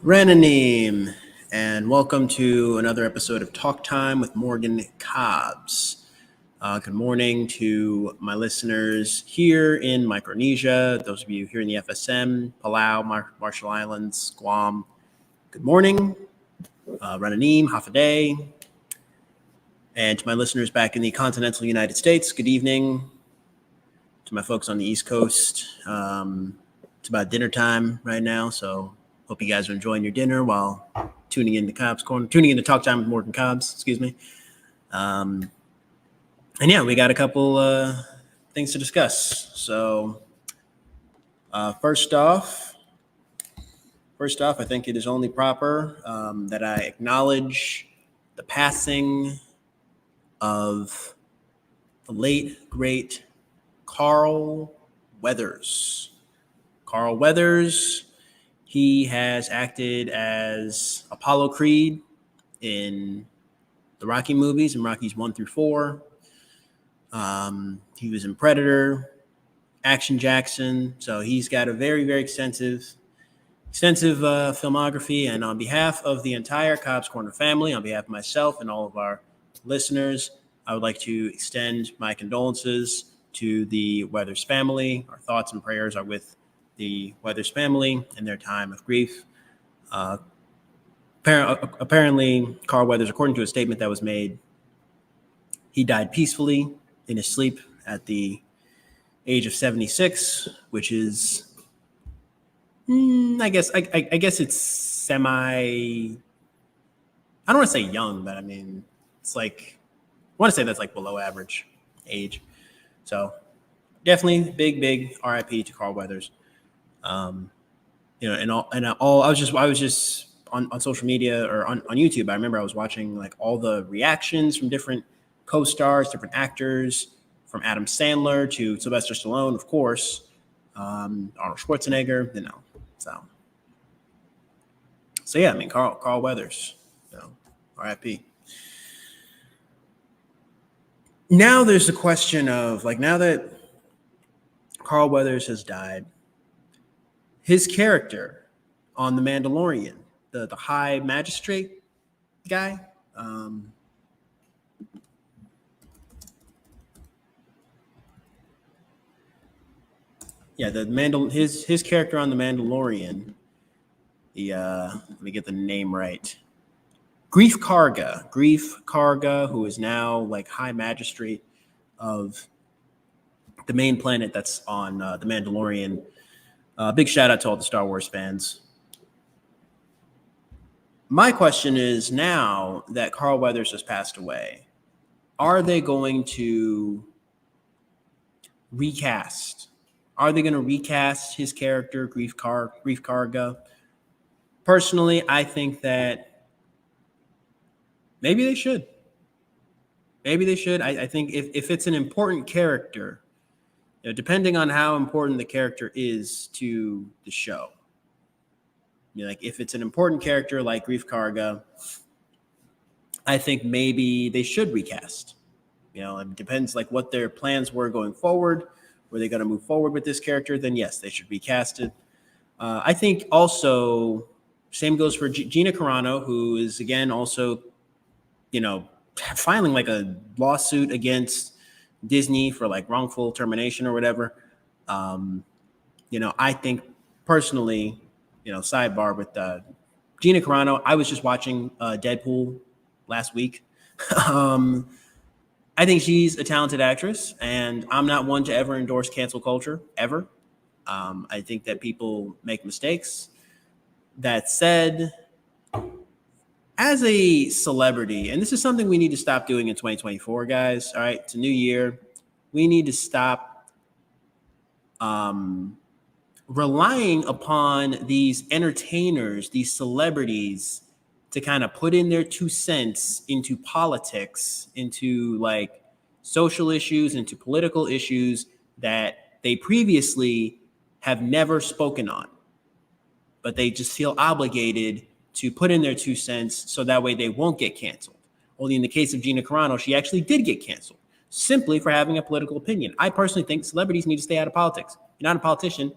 Rananim, and welcome to another episode of Talk Time with Morgan Cobbs. Good morning to my listeners here in Micronesia, those of you here in the FSM, Palau, Marshall Islands, Guam. Good morning, Rananim, Hafaday. And to my listeners back in the continental United States, good evening. To my folks on the East Coast, it's about dinner time right now, so hope you guys are enjoying your dinner while tuning into Cobbs Corner, tuning into Talk Time with Morgan Cobbs, excuse me. And yeah, we got a couple things to discuss. So first off, I think it is only proper that I acknowledge the passing of the late, great Carl Weathers. Carl Weathers, he has acted as Apollo Creed in the Rocky movies, in Rockies 1 through 4. He was in Predator, Action Jackson. So he's got a very, very extensive filmography. And on behalf of the entire Cobbs Corner family, on behalf of myself and all of our listeners, I would like to extend my condolences to the Weathers family. Our thoughts and prayers are with the Weathers family in their time of grief. Apparently, Carl Weathers, according to a statement that was made, he died peacefully in his sleep at the age of 76, which is, I guess it's semi. I don't want to say young, but I mean, it's like, I want to say that's like below average age. So definitely big RIP to Carl Weathers. I was just on social media or on YouTube. I remember I was watching like all the reactions from different co-stars, different actors, from Adam Sandler to Sylvester Stallone, of course, Arnold Schwarzenegger, So yeah, I mean, Carl Weathers, RIP. Now there's the question of, like, now that Carl Weathers has died, his character on The Mandalorian, the High Magistrate guy, his character on The Mandalorian, let me get the name right. Grief Karga, who is now like High Magistrate of the main planet that's on The Mandalorian. Big shout out to all the Star Wars fans. My question is, now that Carl Weathers has passed away, are they going to recast? Are they going to recast his character, Grief Karga? Personally, I think that maybe they should. I think if it's an important character, depending on how important the character is to the show, like if it's an important character like Grief Karga, I think maybe they should recast. It depends like what their plans were going forward. Were they going to move forward with this character? Then yes, they should recast it. I think also same goes for Gina Carano, who is again also, filing like a lawsuit against Disney for like wrongful termination or whatever. I think personally, sidebar with Gina Carano, I was just watching Deadpool last week. I think she's a talented actress, and I'm not one to ever endorse cancel culture, ever. I think that people make mistakes. That said, as a celebrity, and this is something we need to stop doing in 2024, guys, all right? It's a new year. We need to stop relying upon these entertainers, these celebrities, to kind of put in their 2 cents into politics, into like social issues, into political issues that they previously have never spoken on, but they just feel obligated to put in their 2 cents so that way they won't get canceled. Only in the case of Gina Carano, she actually did get canceled simply for having a political opinion. I personally think celebrities need to stay out of politics. You're not a politician,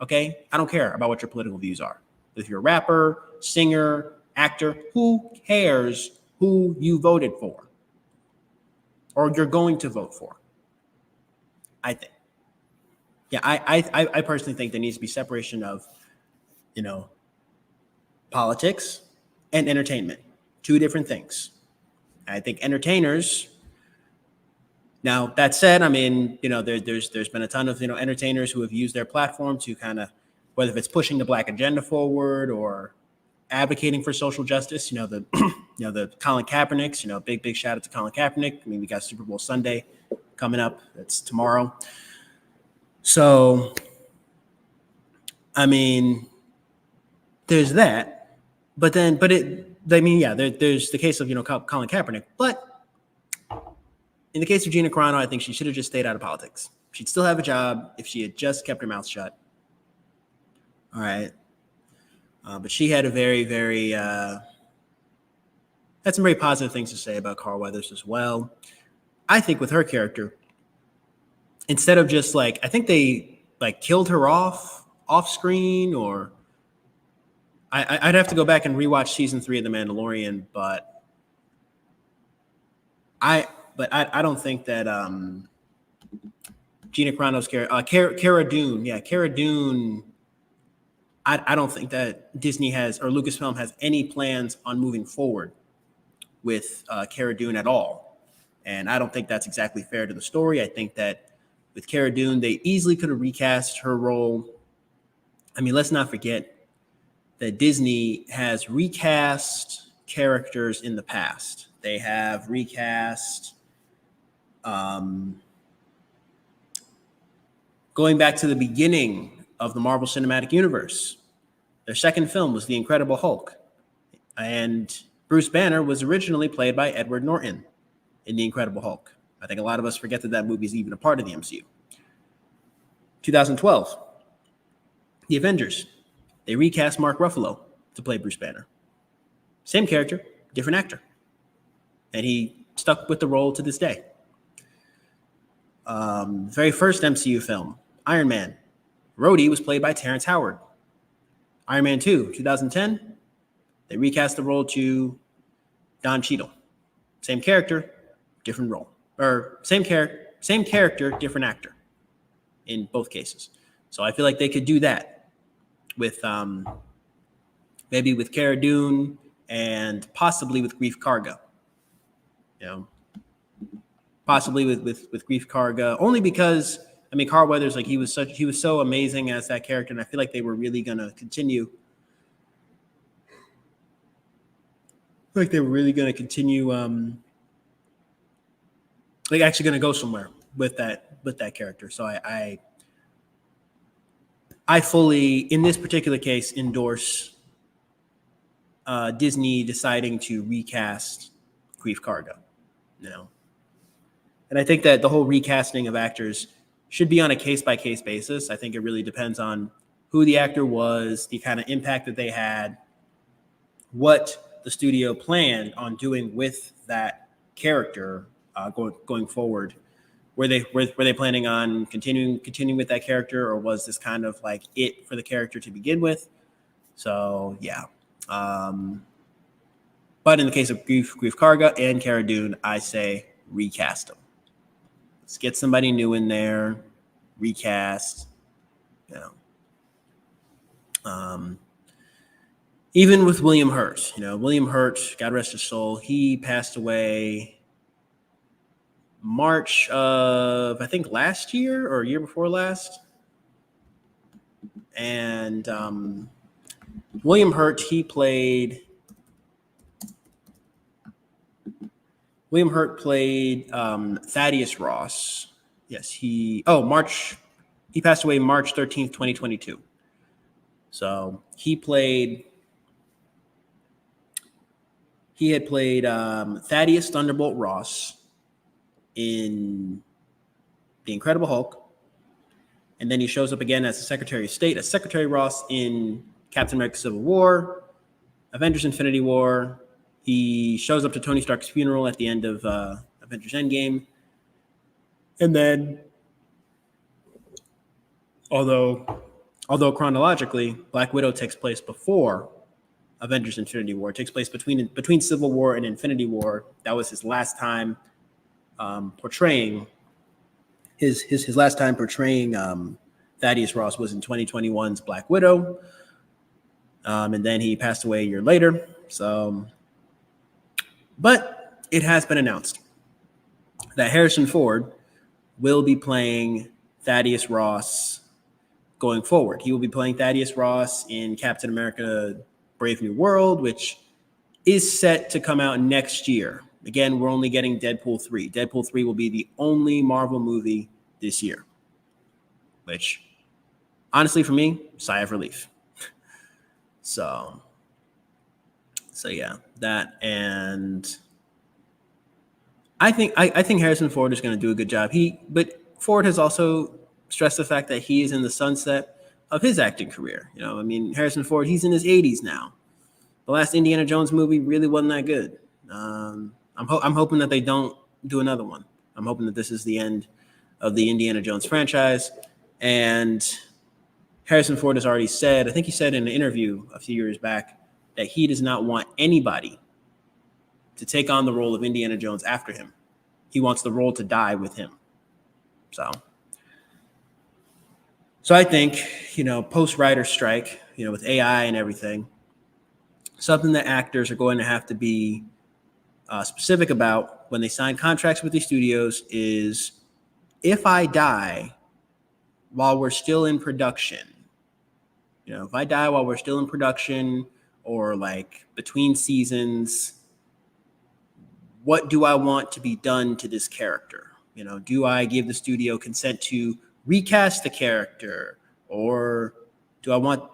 okay? I don't care about what your political views are. If you're a rapper, singer, actor, who cares who you voted for or you're going to vote for? I think. Yeah, I personally think there needs to be separation of, politics and entertainment. Two different things. I think entertainers. Now that said, I mean, there's been a ton of entertainers who have used their platform to kind of, whether if it's pushing the Black agenda forward or advocating for social justice. The Colin Kaepernicks. Big shout out to Colin Kaepernick. I mean, we got Super Bowl Sunday coming up. That's tomorrow. So, I mean, there's that, there's the case of Colin Kaepernick, but in the case of Gina Carano, I think she should have just stayed out of politics. She'd still have a job if she had just kept her mouth shut. All right, but she had a had some very positive things to say about Carl Weathers as well. I think with her character, instead of just I think they killed her off screen, or I'd have to go back and rewatch season 3 of The Mandalorian, but I don't think that Gina Carano's character, Cara Dune, Cara Dune. I don't think that Disney has or Lucasfilm has any plans on moving forward with Cara Dune at all, and I don't think that's exactly fair to the story. I think that with Cara Dune, they easily could have recast her role. I mean, let's not forget that Disney has recast characters in the past. They have recast, going back to the beginning of the Marvel Cinematic Universe. Their second film was The Incredible Hulk, and Bruce Banner was originally played by Edward Norton in The Incredible Hulk. I think a lot of us forget that movie is even a part of the MCU. 2012, The Avengers. They recast Mark Ruffalo to play Bruce Banner. Same character, different actor. And he stuck with the role to this day. Very first MCU film, Iron Man. Rhodey was played by Terrence Howard. Iron Man 2, 2010, they recast the role to Don Cheadle. Same character, different role. Or same character, different actor in both cases. So I feel like they could do that with maybe with Cara Dune and possibly with Grief Karga. Possibly with Grief Karga, only because I mean Carl Weathers, he was so amazing as that character, and I feel like they were really gonna continue. Actually gonna go somewhere with that character. So I fully, in this particular case, endorse Disney deciding to recast Grief Karga. And I think that the whole recasting of actors should be on a case-by-case basis. I think it really depends on who the actor was, the kind of impact that they had, what the studio planned on doing with that character going forward. Were they planning on continuing with that character, or was this kind of it for the character to begin with? So yeah. But in the case of Grief Karga and Cara Dune, I say recast them. Let's get somebody new in there, recast. Even with William Hurt, William Hurt, God rest his soul, he passed away March of, I think, last year or year before last. And William Hurt, played Thaddeus Ross. Yes, he passed away March 13th, 2022. So he had played Thaddeus Thunderbolt Ross in The Incredible Hulk. And then he shows up again as the Secretary of State, as Secretary Ross in Captain America Civil War, Avengers Infinity War. He shows up to Tony Stark's funeral at the end of Avengers Endgame. And then, although Although chronologically, Black Widow takes place before Avengers Infinity War. It takes place between Civil War and Infinity War. That was his last time portraying his last time portraying Thaddeus Ross was in 2021's Black Widow. And then he passed away a year later. So, but it has been announced that Harrison Ford will be playing Thaddeus Ross going forward. He will be playing Thaddeus Ross in Captain America Brave New World, which is set to come out next year. Again, we're only getting Deadpool 3. Deadpool 3 will be the only Marvel movie this year, which honestly for me, sigh of relief. So yeah, that, and I think Harrison Ford is going to do a good job. But Ford has also stressed the fact that he is in the sunset of his acting career. You know, I mean, Harrison Ford, he's in his 80s now. The last Indiana Jones movie really wasn't that good. I'm hoping that they don't do another one. I'm hoping that this is the end of the Indiana Jones franchise. And Harrison Ford has already said, I think he said in an interview a few years back, that he does not want anybody to take on the role of Indiana Jones after him. He wants the role to die with him. So I think, post-writer strike, with AI and everything, something that actors are going to have to be specific about when they sign contracts with these studios is, if I die while we're still in production, if I die while we're still in production or like between seasons, what do I want to be done to this character? Do I give the studio consent to recast the character, or do I want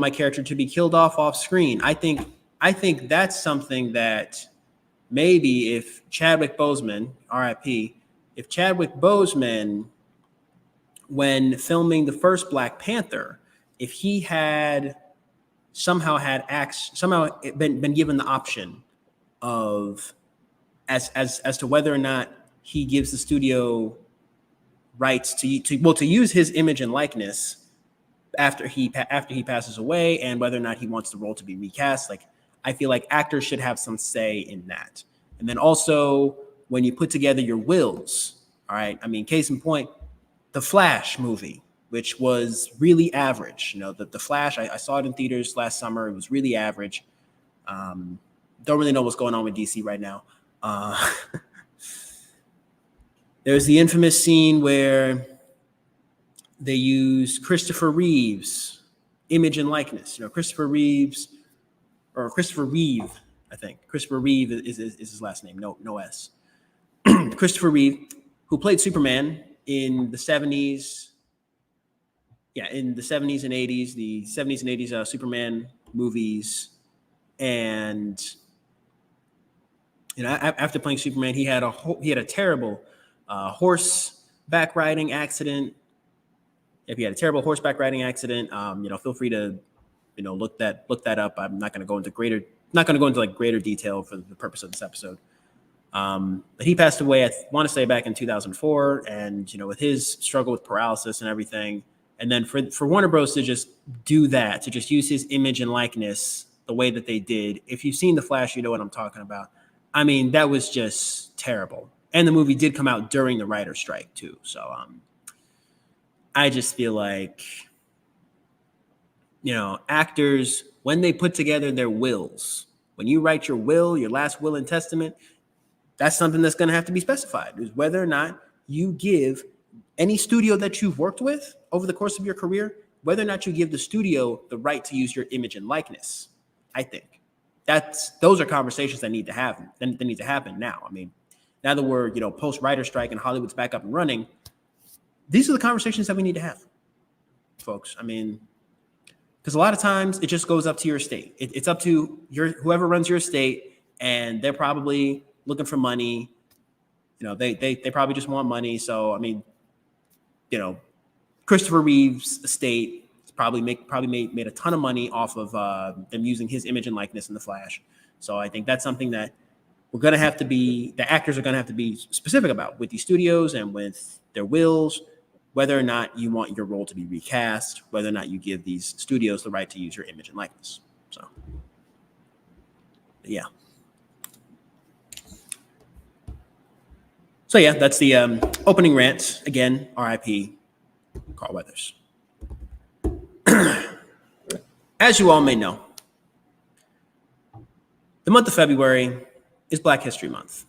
my character to be killed off screen? I think that's something that maybe if Chadwick Boseman, RIP, if Chadwick Boseman, when filming the first Black Panther, if he had somehow been given the option of as to whether or not he gives the studio rights to use his image and likeness after he passes away, and whether or not he wants the role to be recast, like, I feel like actors should have some say in that. And then also, when you put together your wills, all right, I mean, case in point, the Flash movie, which was really average. The Flash, I saw it in theaters last summer. It was really average. Don't really know what's going on with DC right now. There's the infamous scene where they use Christopher Reeve's image and likeness. Christopher Reeve, I think. Christopher Reeve is his last name. No S. Christopher Reeve, who played Superman in the 70s. Yeah, in the 70s and 80s, the 70s and 80s Superman movies. And after playing Superman, he had a terrible horseback riding accident. If he had a terrible horseback riding accident, feel free to, look that up. I'm not going to go into greater detail for the purpose of this episode. But he passed away, I want to say back in 2004, and with his struggle with paralysis and everything, and then for Warner Bros. To just do that, to just use his image and likeness the way that they did. If you've seen The Flash, you know what I'm talking about. I mean, that was just terrible. And the movie did come out during the writer's strike too. So I just feel like, actors, when they put together their wills, when you write your will, your last will and testament, that's something that's going to have to be specified, is whether or not you give any studio that you've worked with over the course of your career, whether or not you give the studio the right to use your image and likeness. I think those are conversations that need to happen. That need to happen now. I mean, now that we're, post-writer strike and Hollywood's back up and running, these are the conversations that we need to have, folks. I mean, because a lot of times it just goes up to your estate. It's up to whoever runs your estate, and they're probably looking for money. They probably just want money. So, I mean, Christopher Reeve's estate probably made a ton of money off of them using his image and likeness in The Flash. So I think that's something that the actors are going to have to be specific about with these studios and with their wills, whether or not you want your role to be recast, whether or not you give these studios the right to use your image and likeness. So, yeah. So, yeah, that's the opening rant. Again, RIP, Carl Weathers. As you all may know, the month of February is Black History Month.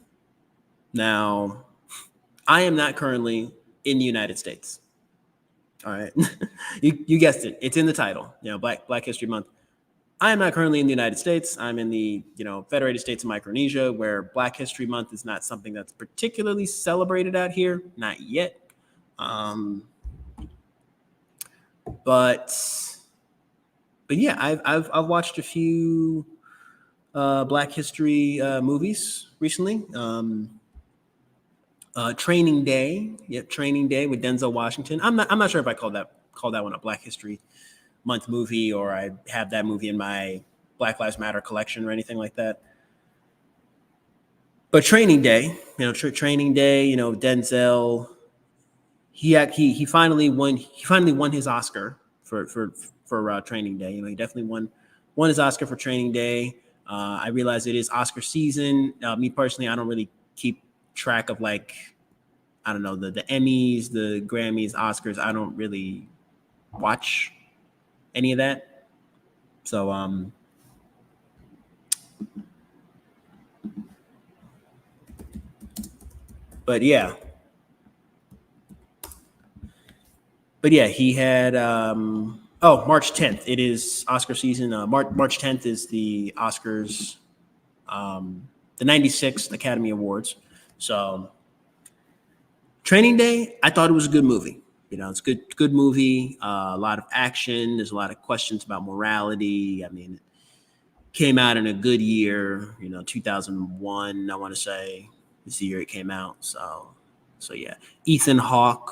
Now, I am not currently in the United States. All right. you guessed it. It's in the title, Black History Month. I am not currently in the United States. I'm in the, Federated States of Micronesia, where Black History Month is not something that's particularly celebrated out here. Not yet. But yeah, I've watched a few Black History movies recently. Training Day, Training Day with Denzel Washington. I'm not sure if I call that one a Black History Month movie, or I have that movie in my Black Lives Matter collection or anything like that. But Training Day, Training Day, Denzel, he finally won his Oscar for Training Day. He definitely won his Oscar for Training Day. I realize it is Oscar season. Me personally, I don't really keep track of the Emmys, the Grammys, Oscars. I don't really watch any of that. So but yeah, he had March 10th. It is Oscar season. March 10th is the Oscars, the 96th Academy Awards. So Training Day, I thought it was a good movie. It's a good movie. A lot of action. There's a lot of questions about morality. I mean, it came out in a good year. 2001, I want to say, is the year it came out. So yeah. Ethan Hawke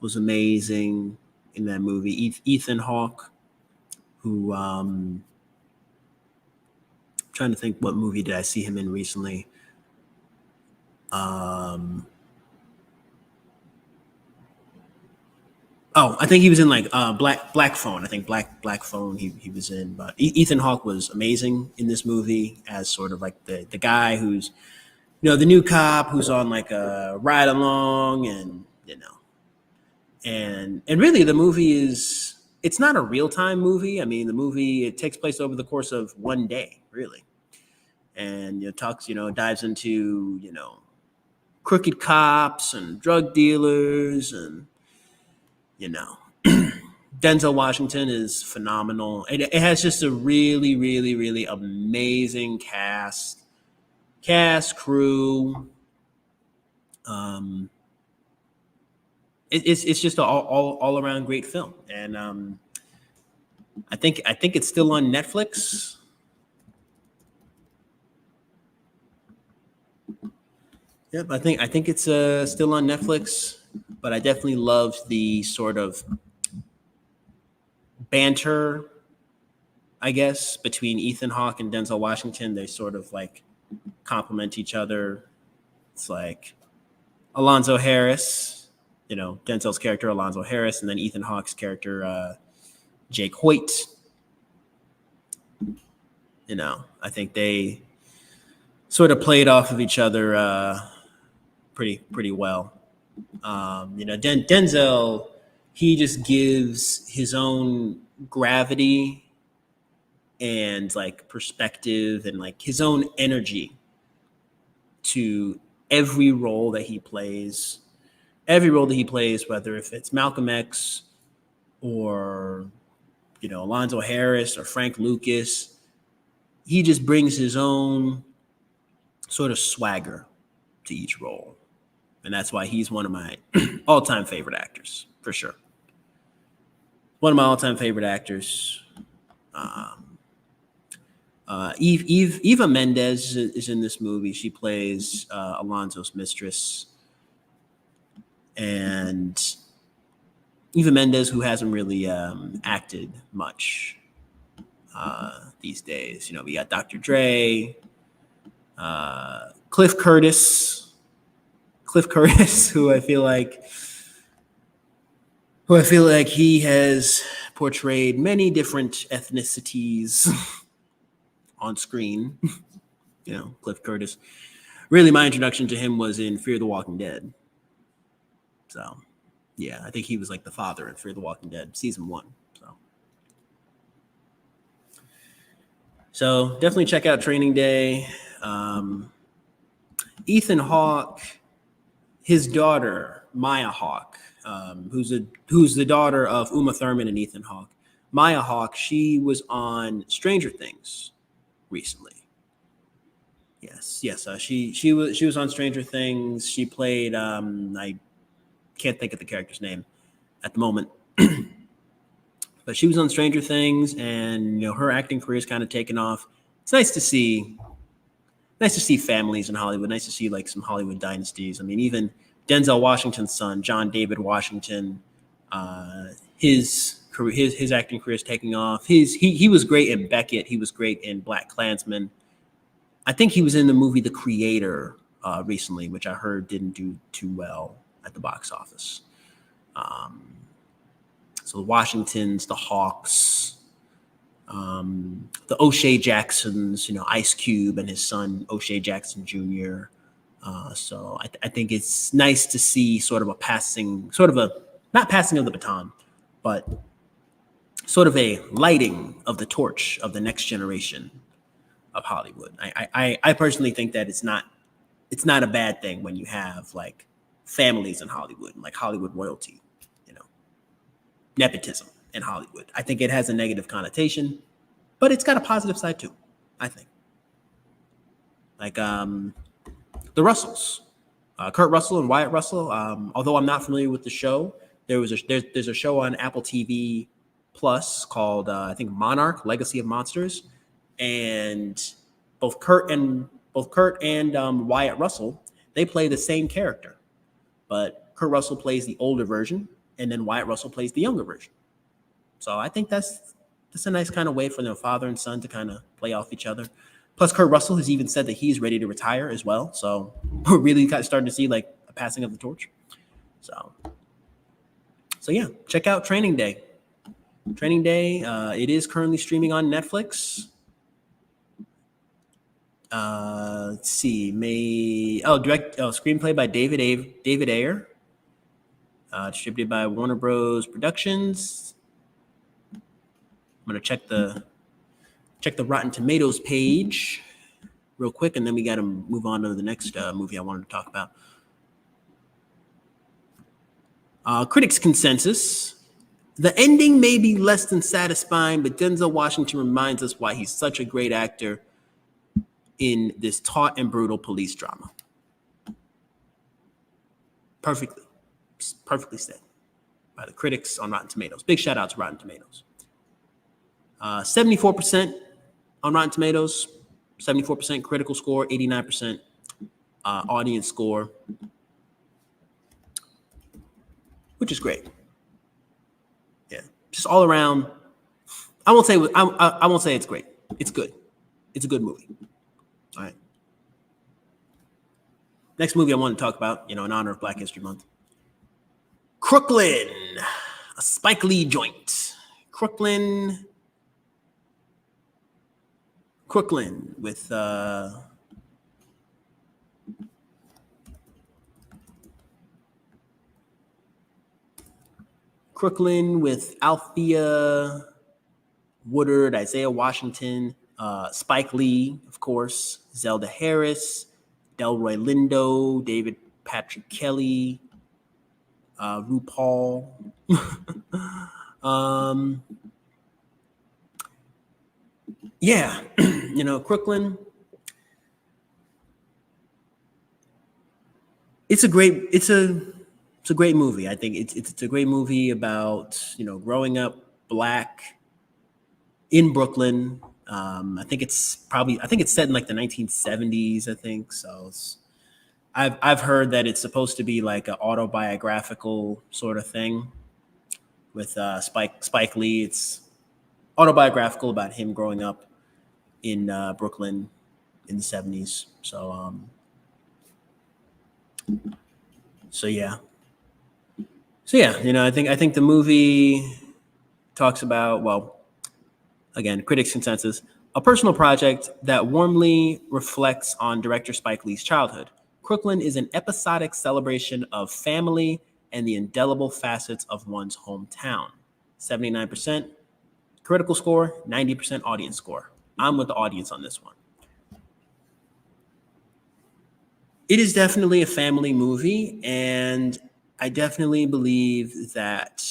was amazing in that movie. Ethan Hawke, who I'm trying to think, what movie did I see him in recently? I think he was in Black Phone. I think Black Phone he was in. But Ethan Hawke was amazing in this movie as sort of like the guy who's, the new cop who's on like a ride along, and and really the movie it's not a real time movie. I mean, the movie, it takes place over the course of one day, really, and dives into crooked cops and drug dealers, and Denzel Washington is phenomenal. It has just a really, really, really amazing cast crew. It's just an all around great film, and I think it's still on Netflix. Yep, I think it's still on Netflix, but I definitely loved the sort of banter, I guess, between Ethan Hawke and Denzel Washington. They sort of like complement each other. It's like Alonzo Harris, Denzel's character Alonzo Harris, and then Ethan Hawke's character Jake Hoyt. I think they sort of played off of each other pretty well. Denzel, he just gives his own gravity and like perspective and like his own energy to every role that he plays. Whether if it's Malcolm X or Alonzo Harris or Frank Lucas, he just brings his own sort of swagger to each role. And that's why he's one of my all-time favorite actors, for sure. One of my all-time favorite actors. Eva Mendes is in this movie. She plays Alonzo's mistress. And Eva Mendes, who hasn't really acted much these days. We got Dr. Dre, Cliff Curtis, who I feel like who I feel like he has portrayed many different ethnicities on screen. Cliff Curtis. Really, my introduction to him was in Fear the Walking Dead. So, yeah, I think he was like the father in Fear the Walking Dead, season 1. So definitely check out Training Day. Ethan Hawke, his daughter, Maya Hawke, who's the daughter of Uma Thurman and Ethan Hawke. Maya Hawke, she was on Stranger Things recently. Yes. She was on Stranger Things. She played I can't think of the character's name at the moment, but she was on Stranger Things, and her acting career is kind of taken off. It's nice to see families in Hollywood. Nice to see like some Hollywood dynasties. I mean, even Denzel Washington's son, John David Washington, his acting career is taking off. He was great in Beckett. He was great in BlacKkKlansman. I think he was in the movie The Creator recently, which I heard didn't do too well at the box office. So the Washingtons, the Hawks, the O'Shea Jacksons, Ice Cube and his son, O'Shea Jackson Jr. So I think it's nice to see sort of not passing of the baton, but sort of a lighting of the torch of the next generation of Hollywood. I personally think that it's not a bad thing when you have like families in Hollywood, like Hollywood royalty, nepotism in Hollywood. I think it has a negative connotation, but it's got a positive side too, I think. Like the Russells, Kurt Russell and Wyatt Russell. Although I'm not familiar with the show, there's a show on Apple TV Plus called I think Monarch: Legacy of Monsters, and both Kurt and Wyatt Russell, they play the same character, but Kurt Russell plays the older version, and then Wyatt Russell plays the younger version. So I think that's a nice kind of way for their father and son to kind of play off each other. Plus, Kurt Russell has even said that he's ready to retire as well. So we're really kind of starting to see like a passing of the torch. So yeah, check out Training Day. Training Day. It is currently streaming on Netflix. Let's see. Screenplay by David Ayer. Distributed by Warner Bros. Productions. I'm gonna check the Rotten Tomatoes page real quick, and then we got to move on to the next movie I wanted to talk about. Critics' consensus: the ending may be less than satisfying, but Denzel Washington reminds us why he's such a great actor in this taut and brutal police drama. Perfectly said by the critics on Rotten Tomatoes. Big shout out to Rotten Tomatoes. 74% on Rotten Tomatoes, 74% critical score, 89% audience score, which is great. Yeah, just all around. I won't say it's great. It's good. It's a good movie. All right. Next movie I want to talk about, in honor of Black History Month. Crooklyn, a Spike Lee joint. Crooklyn with Althea Woodard, Isaiah Washington, Spike Lee, of course, Zelda Harris, Delroy Lindo, David Patrick Kelly, RuPaul. Yeah, Crooklyn. It's a great movie. I think it's a great movie about growing up Black in Brooklyn. I think it's set in like the 1970s. I think so. I've heard that it's supposed to be like an autobiographical sort of thing with Spike Lee. It's autobiographical about him growing up in Brooklyn in the 70s. So yeah. So yeah, I think the movie talks about, well, again, critics' consensus, a personal project that warmly reflects on director Spike Lee's childhood. Crooklyn is an episodic celebration of family and the indelible facets of one's hometown. 79% critical score, 90% audience score. I'm with the audience on this one. It is definitely a family movie, and I definitely believe that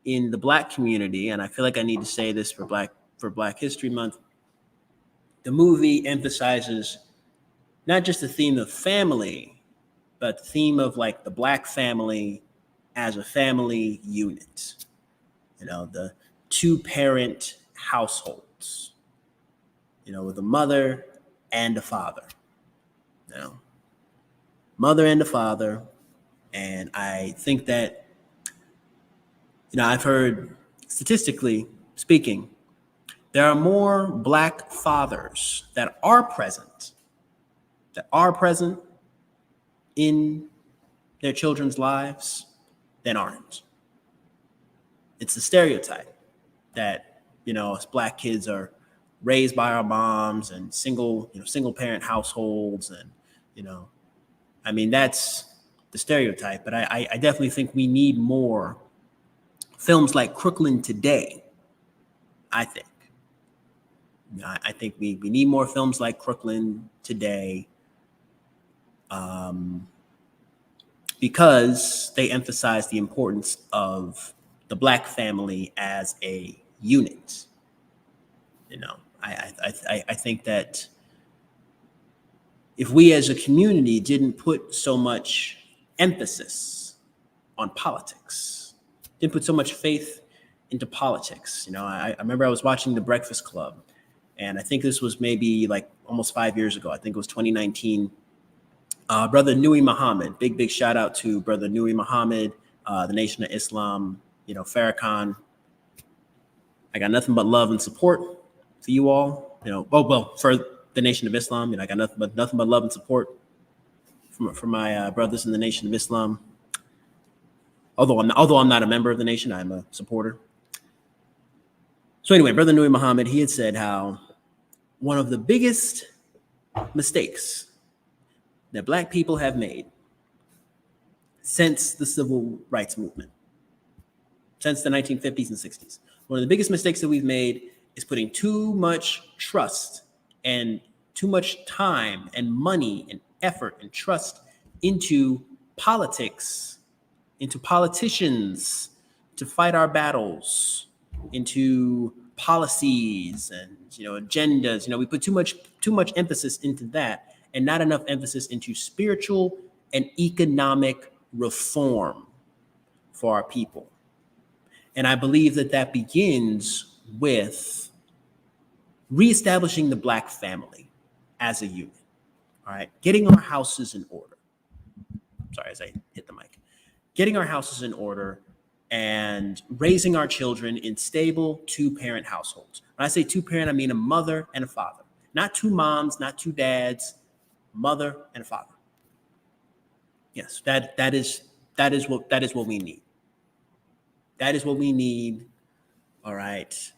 in the Black community, and I feel like I need to say this for Black History Month, the movie emphasizes not just the theme of family, but the theme of like the Black family as a family unit. The two-parent households, with a mother and a father. Mother and a father. And I think that, I've heard, statistically speaking, there are more Black fathers that are present in their children's lives than aren't. It's a stereotype that, us Black kids are raised by our moms and single parent households. And, that's the stereotype. But I definitely think we need more films like Crooklyn today. I think. I think we need more films like Crooklyn today, because they emphasize the importance of the Black family as a unit. I think that if we as a community didn't put so much emphasis on politics, didn't put so much faith into politics. I remember I was watching The Breakfast Club, and I think this was maybe like almost 5 years ago. I think it was 2019. Brother Nuri Muhammad, big shout out to Brother Nuri Muhammad, the Nation of Islam, Farrakhan. I got nothing but love and support for you all. For the Nation of Islam, I got nothing but love and support from my brothers in the Nation of Islam. Although I'm not a member of the nation, I'm a supporter. So anyway, Brother Nuri Muhammad, he had said how one of the biggest mistakes that Black people have made since the civil rights movement, since the 1950s and 60s, one of the biggest mistakes that we've made is putting too much trust and too much time and money and effort and trust into politics, into politicians to fight our battles, into policies and agendas. We put too much emphasis into that and not enough emphasis into spiritual and economic reform for our people. And I believe that begins with reestablishing the Black family as a unit. All right, getting our houses in order. Sorry, as I hit the mic. Getting our houses in order and raising our children in stable two-parent households. When I say two-parent, I mean a mother and a father. Not two moms, not two dads, mother and a father. Yes, that is what we need. That is what we need. All right.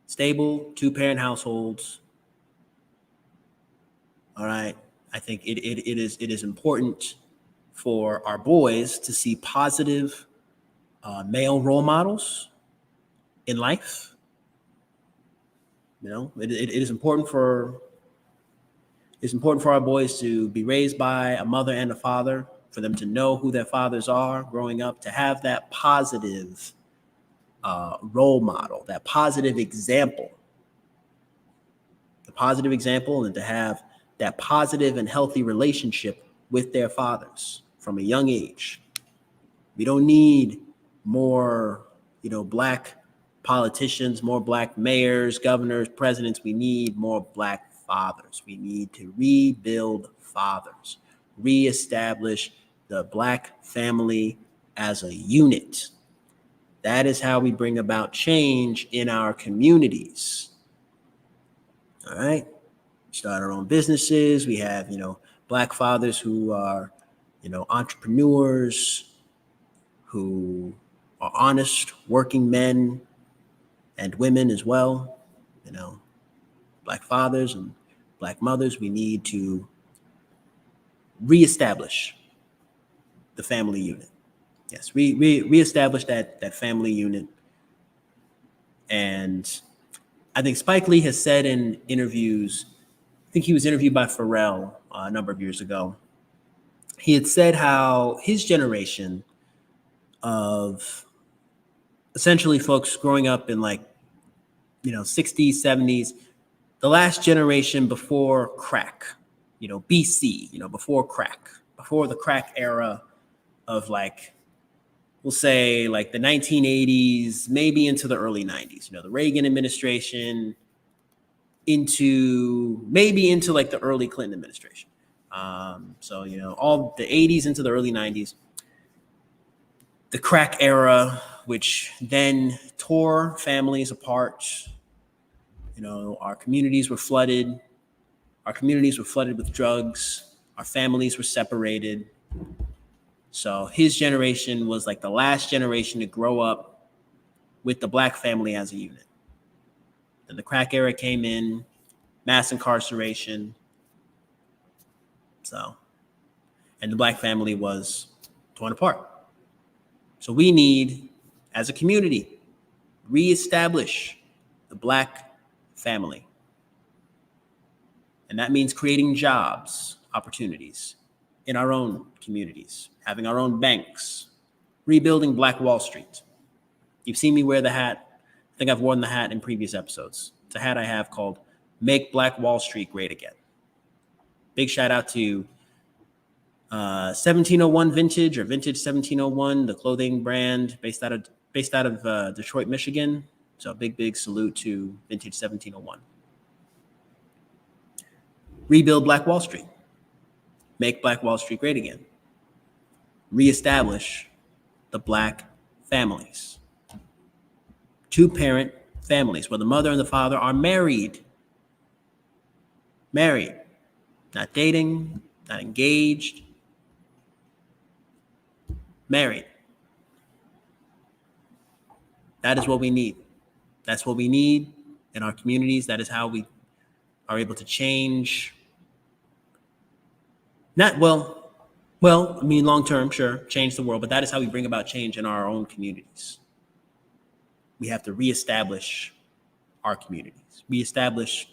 Stable two-parent households. All right. I think it is important for our boys to see positive male role models in life. It is important for our boys to be raised by a mother and a father, for them to know who their fathers are growing up, to have that positive role model, that positive example, and to have that positive and healthy relationship with their fathers from a young age. We don't need more, Black politicians, more Black mayors, governors, presidents. We need more Black fathers. We need to rebuild fathers, reestablish the Black family as a unit. That is how we bring about change in our communities. All right. Start our own businesses. We have, Black fathers who are, entrepreneurs, who are honest, working men and women as well. Black fathers and Black mothers, we need to reestablish the family unit. Yes, reestablish that family unit. And I think Spike Lee has said in interviews, I think he was interviewed by Pharrell a number of years ago. He had said how his generation of essentially folks growing up in 60s, 70s, the last generation before crack, BC, before crack, before the crack era of we'll say the 1980s, maybe into the early 90s, the Reagan administration into the early Clinton administration. So, all the 80s into the early 90s, the crack era, which then tore families apart. Our communities were flooded. Our communities were flooded with drugs. Our families were separated. So his generation was the last generation to grow up with the Black family as a unit. Then the crack era came in, mass incarceration. And the Black family was torn apart. So we need, as a community, reestablish the Black family. And that means creating jobs, opportunities in our own communities, having our own banks, rebuilding Black Wall Street. You've seen me wear the hat. I think I've worn the hat in previous episodes. It's a hat I have called Make Black Wall Street Great Again. Big shout out to 1701 Vintage, or Vintage 1701, the clothing brand based out of Detroit, Michigan. So big salute to Vintage 1701. Rebuild Black Wall Street. Make Black Wall Street great again. Reestablish the Black families. Two-parent families where the mother and the father are married. Married. Not dating, not engaged. Married. That is what we need. That's what we need in our communities. That is how we are able to change. Long term, sure, change the world, but that is how we bring about change in our own communities. We have to reestablish our communities, reestablish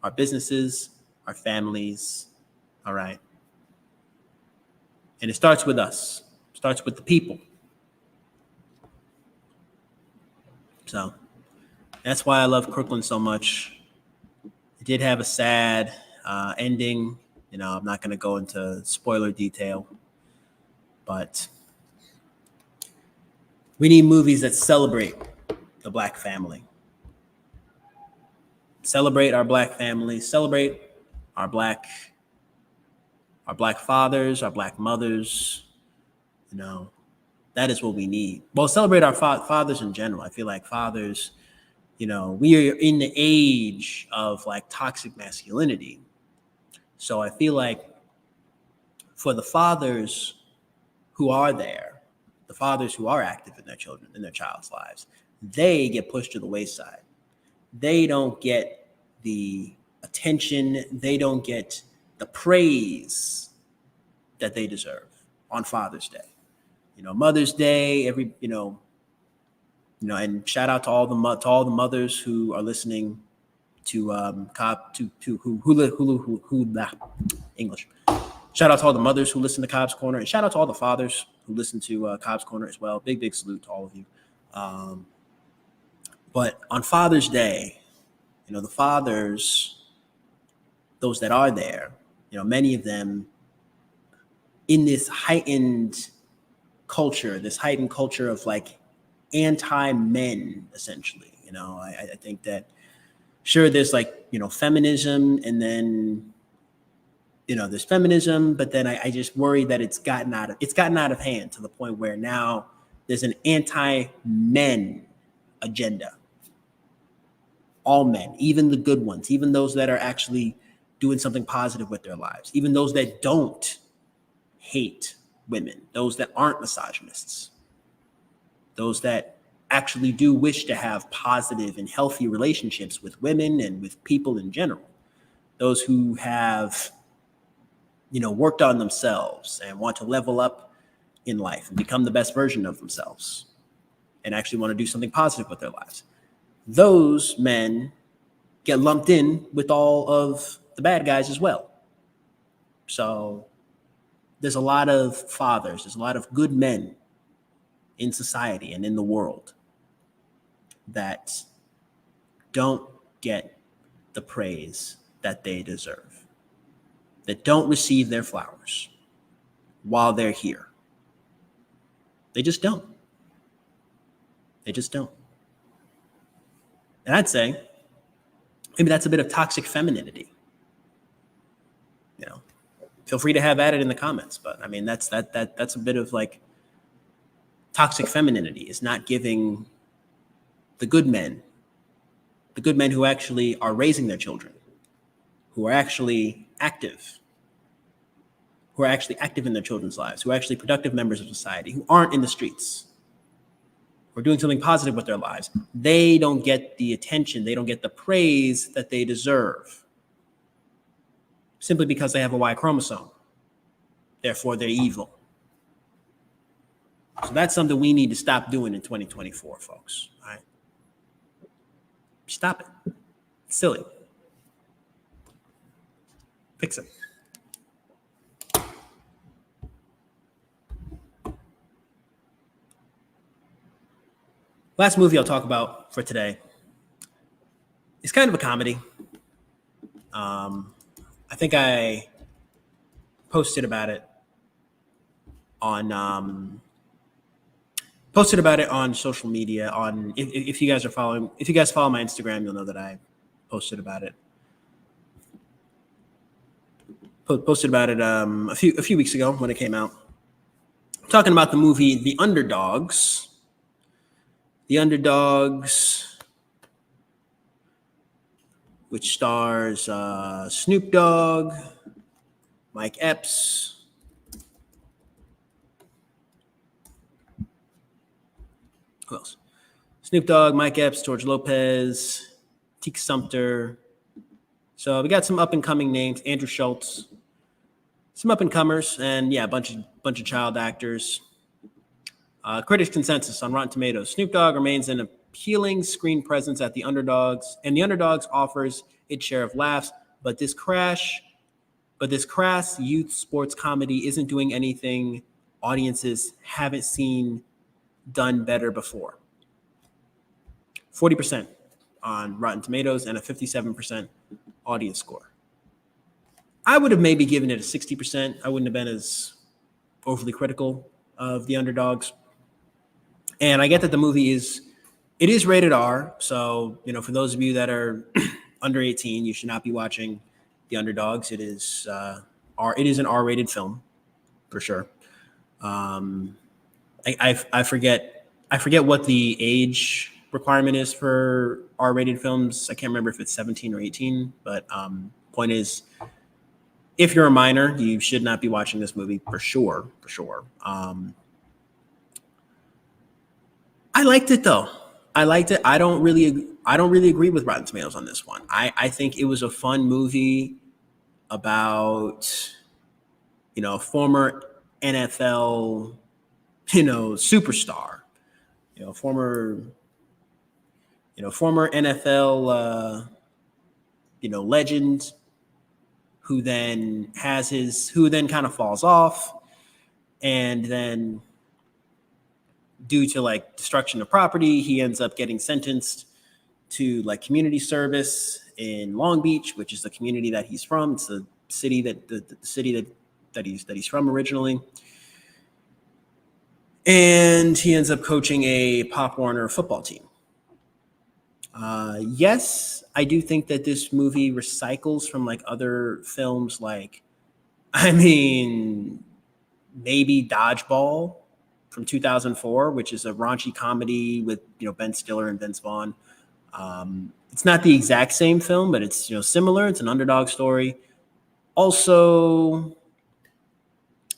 our businesses, our families, all right? And it starts with us, starts with the people. So that's why I love Crooklyn so much. It did have a sad ending. I'm not going to go into spoiler detail, but we need movies that celebrate the Black family. Celebrate our Black family, celebrate our Black fathers, our Black mothers. That is what we need. Well, celebrate our fathers in general. I feel like fathers, we are in the age of toxic masculinity. So I feel like for the fathers who are there, the fathers who are active in their child's lives, they get pushed to the wayside. They don't get the attention. They don't get the praise that they deserve on Father's Day. Mother's Day, and shout out to all the mothers who are listening to English. Shout out to all the mothers who listen to Cobbs Corner, and shout out to all the fathers who listen to Cobbs Corner as well. Big salute to all of you. But on Father's Day, the fathers, those that are there, many of them in this heightened culture of anti-men, essentially. I think that sure there's feminism, and then there's feminism, but then I just worry that it's gotten out of hand to the point where now there's an anti-men agenda. All men, even the good ones, even those that are actually doing something positive with their lives, even those that don't hate women, those that aren't misogynists. those that actually do wish to have positive and healthy relationships with women and with people in general, those who have, worked on themselves and want to level up in life and become the best version of themselves and actually want to do something positive with their lives. Those men get lumped in with all of the bad guys as well. So there's a lot of fathers, there's a lot of good men in society and in the world that don't get the praise that they deserve, that don't receive their flowers while they're here. They just don't. They just don't. And I'd say maybe that's a bit of toxic femininity. Feel free to have at it in the comments, but I mean that's a bit of like toxic femininity, is not giving the good men who actually are raising their children, who are actually active in their children's lives, who are actually productive members of society, who aren't in the streets, who are doing something positive with their lives. They don't get the attention, they don't get the praise that they deserve, simply because they have a Y chromosome. Therefore, they're evil. So that's something we need to stop doing in 2024, folks. All right? Stop it. It's silly. Fix it. Last movie I'll talk about for today is kind of a comedy. I think I posted about it on social media. If you guys follow my Instagram, you'll know that I posted about it. Posted about it a few weeks ago when it came out. I'm talking about the movie The Underdogs. The Underdogs, which stars Snoop Dogg, Mike Epps, who else? Snoop Dogg, Mike Epps, George Lopez, Teak Sumter. So we got some up and coming names. Andrew Schultz, some up and comers, and yeah, a bunch of child actors. Critics' consensus on Rotten Tomatoes: Snoop Dogg remains an appealing screen presence at The Underdogs, and The Underdogs offers its share of laughs. But this crass youth sports comedy isn't doing anything audiences haven't seen done better before. 40% on Rotten Tomatoes and a 57% audience score. I would have maybe given it a 60%. I wouldn't have been as overly critical of The Underdogs. And I get that the movie is rated R. So, for those of you that are under 18, you should not be watching The Underdogs. It is an R-rated film, for sure. I forget what the age requirement is for R-rated films. I can't remember if it's 17 or 18, but point is, if you're a minor, you should not be watching this movie for sure. I liked it though. I liked it. I don't really agree with Rotten Tomatoes on this one. I think it was a fun movie about, a former NFL, superstar, former NFL, legend who then kind of falls off, and then due to destruction of property, he ends up getting sentenced to community service in Long Beach, which is the community that he's from. It's the city that he's from originally. And he ends up coaching a Pop Warner football team. Yes, I do think that this movie recycles from other films, maybe Dodgeball from 2004, which is a raunchy comedy with Ben Stiller and Vince Vaughn. It's not the exact same film, but it's similar. It's an underdog story. Also,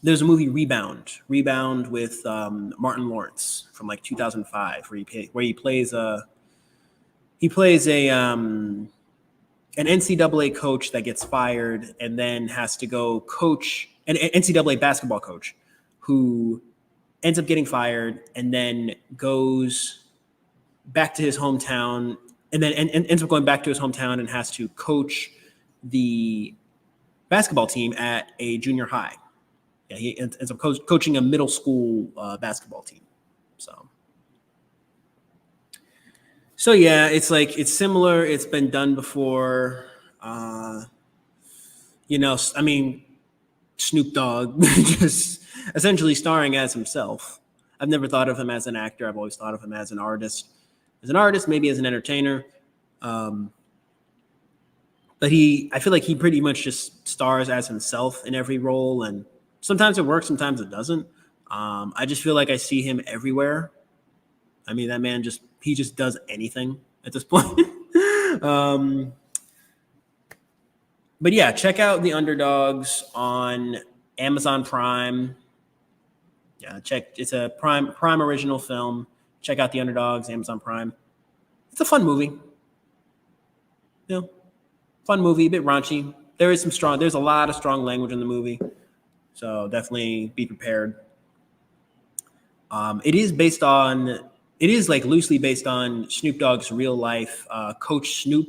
there's a movie Rebound with Martin Lawrence from like 2005, where he plays a an NCAA coach that gets fired and then has to go coach an NCAA basketball coach who ends up getting fired and then goes back to his hometown and then ends up going back to his hometown and has to coach the basketball team at a junior high. Yeah, he ends up coaching a middle school basketball team. So yeah, it's similar. It's been done before. I mean, Snoop Dogg just essentially starring as himself. I've never thought of him as an actor. I've always thought of him as an artist. As an artist, maybe as an entertainer. But I feel like he pretty much just stars as himself in every role, and sometimes it works, sometimes it doesn't. I just feel like I see him everywhere. I mean, that man he just does anything at this point. But yeah, check out The Underdogs on Amazon Prime. Yeah, it's a Prime original film. Check out The Underdogs, Amazon Prime. It's a fun movie. Fun movie, a bit raunchy. There's a lot of strong language in the movie. So definitely be prepared. It is like loosely based on Snoop Dogg's real life Coach Snoop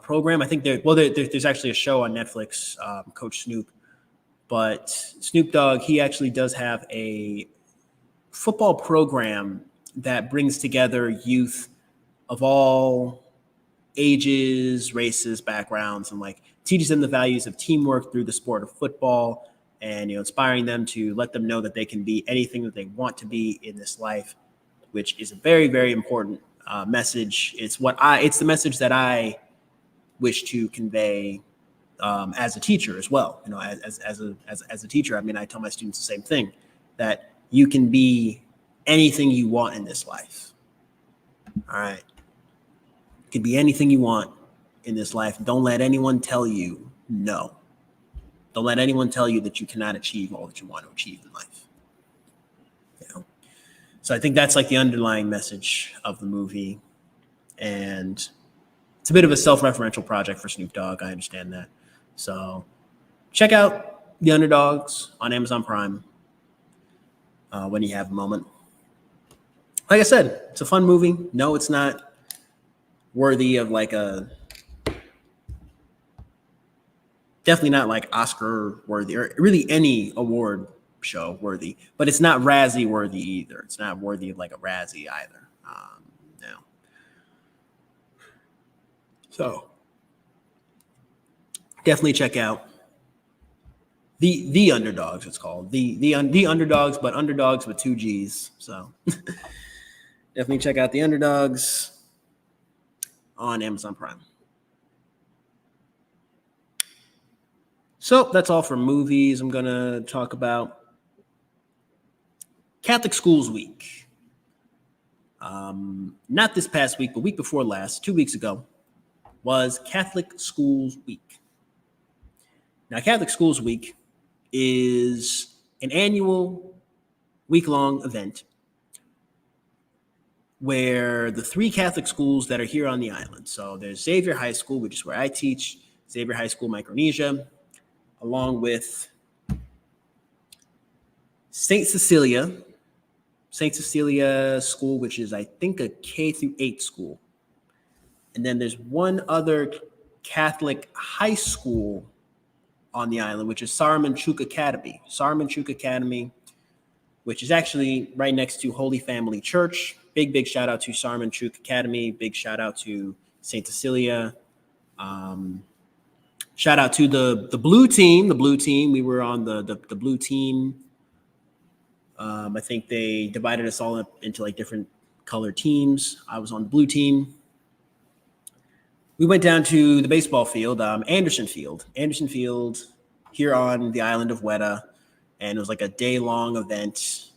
program. I think there's actually a show on Netflix, Coach Snoop. But Snoop Dogg, he actually does have a football program that brings together youth of all ages, races, backgrounds, and like teaches them the values of teamwork through the sport of football, and inspiring them to let them know that they can be anything that they want to be in this life, which is a very, very important message. It's the message that I wish to convey as a teacher as well. As a teacher, I mean, I tell my students the same thing, that you can be anything you want in this life. All right. You can be anything you want in this life. Don't let anyone tell you no. Don't let anyone tell you that you cannot achieve all that you want to achieve in life. So I think that's like the underlying message of the movie. And it's a bit of a self-referential project for Snoop Dogg. I understand that. So check out The Underdogs on Amazon Prime when you have a moment. Like I said, it's a fun movie. No, it's not worthy of definitely not like Oscar worthy or really any award show worthy, but it's not Razzie worthy either. It's not worthy of like a Razzie either. No. So definitely check out the Underdogs. It's called the Underdogs, but Underdogs with 2 G's. So definitely check out The Underdogs on Amazon Prime. So that's all for movies. I'm going to talk about Catholic Schools Week. Not this past week, but week before last, 2 weeks ago, was Catholic Schools Week. Now, Catholic Schools Week is an annual week-long event where the 3 Catholic schools that are here on the island, so there's Xavier High School, which is where I teach, Xavier High School, Micronesia, along with St. Cecilia School, which is, I think, a K-8 school. And then there's one other Catholic high school on the island, which is Saramanchuk Academy, which is actually right next to Holy Family Church. Big shout out to Saramanchuk Academy. Big shout out to St. Cecilia. Shout out to the blue team. We were on the blue team. I think they divided us all up into like different color teams. I was on the blue team. We went down to the baseball field, Anderson Field here on the island of Weta. And it was like a day-long event.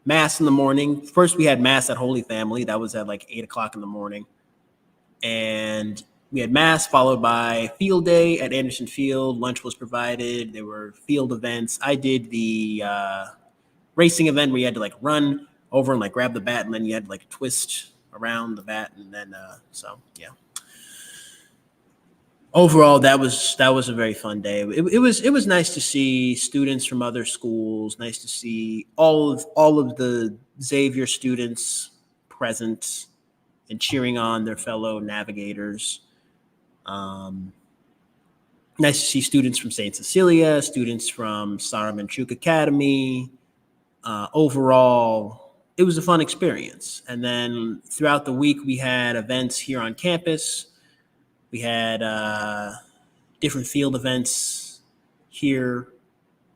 Mass in the morning. First, we had Mass at Holy Family. That was at like 8 o'clock in the morning. And we had mass followed by field day at Anderson Field. Lunch was provided. There were field events. I did the racing event where you had to like run over and like grab the bat, and then you had to like twist around the bat, and then so yeah. Overall, that was a very fun day. It was nice to see students from other schools. Nice to see all of the Xavier students present and cheering on their fellow navigators. Nice to see students from St. Cecilia, students from Saramanchuk Academy. Overall, it was a fun experience. And then throughout the week, we had events here on campus. We had different field events here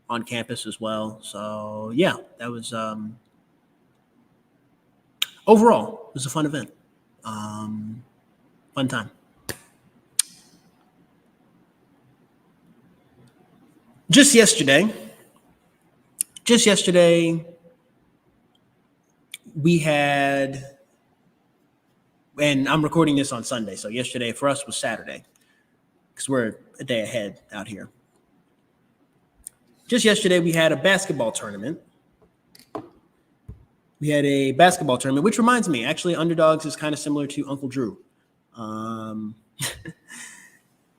on campus as well. So yeah, that was overall, it was a fun event. Fun time. Just yesterday, we had, and I'm recording this on Sunday, so yesterday for us was Saturday, because we're a day ahead out here. Just yesterday, we had a basketball tournament. We had a basketball tournament, which reminds me, actually, Underdogs is kind of similar to Uncle Drew.